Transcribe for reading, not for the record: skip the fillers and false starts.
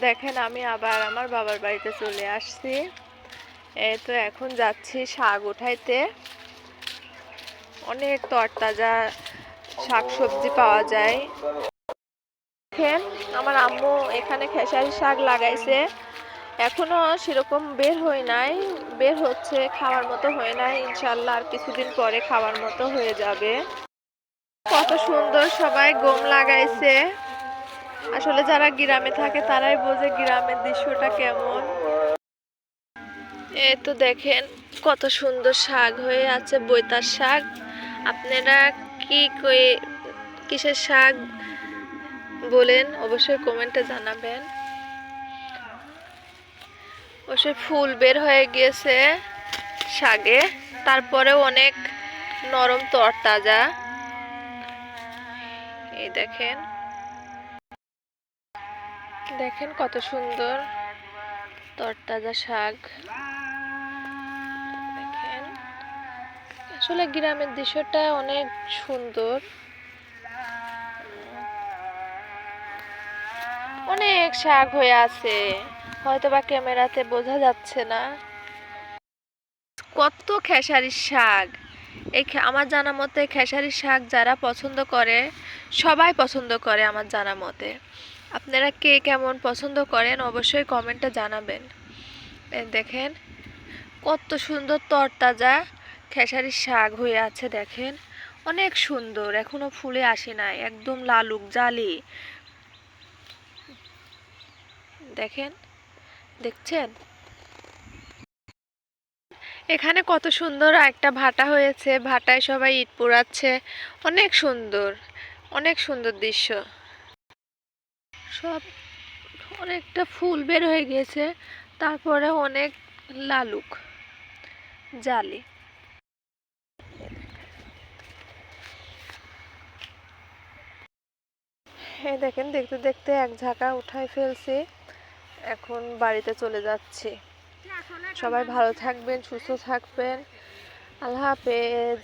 দেখেন আমি আবার আমার বাবার বাড়িতে চলে আসছি। তো এখন যাচ্ছি শাক উঠাইতে। অনেক তরতাজা শাকসবজি পাওয়া যায়। দেখেন আমার আম্মু এখানে খেসারি শাক লাগাইছে, এখনো সেরকম বের হয় নাই, বের হচ্ছে, খাওয়ার মতো হয় নাই। ইনশাল্লাহ আর কিছুদিন পরে খাওয়ার মতো হয়ে যাবে। কত সুন্দর সবাই গম লাগাইছে। আসলে যারা গ্রামে থাকে তারাই বোঝে গ্রামের দৃশ্যটা কেমন। এই তো দেখেন কত সুন্দর শাক হয়ে আছে, বৈতার শাক। আপনারা কিসের শাক বলেন অবশ্যই কমেন্টে জানাবেন। অবশ্যই ফুল বের হয়ে গিয়েছে শাকে, তারপরেও অনেক নরম তরতাজা। এই দেখেন দেখেন কত সুন্দর তরতাজা শাক। দেখেন আসলে গ্রামের দৃশ্যটা অনেক সুন্দর। অনেক শাক হয়ে আছে, হয়তো বা ক্যামেরাতে বোঝা যাচ্ছে না। কত খেসারির শাক! আমার জানা মতে খেসারির শাক যারা পছন্দ করে সবাই পছন্দ করে আমার জানা মতে। আপনারা কে কেমন পছন্দ করেন অবশ্যই কমেন্টে জানাবেন। দেখেন কত সুন্দর তরতাজা খেসারির শাক হয়ে আছে। দেখেন অনেক সুন্দর, এখনো ফুলে আসে নাই, একদম লালুক জালি। দেখেন, দেখছেন এখানে কত সুন্দর একটা ভাটা হয়েছে, ভাটায় সবাই ইট পোড়াচ্ছে। অনেক সুন্দর, অনেক সুন্দর দৃশ্য। সব অনেকটা ফুল বের হয়ে গিয়েছে, তারপরে অনেক লালুক জালি। এই দেখেন দেখতে দেখতে এক ঝাঁকা উঠাই ফেলছি, এখন বাড়িতে চলে যাচ্ছি। সবাই ভালো থাকবেন, সুস্থ থাকবেন। আল্লাহ হাফেজ।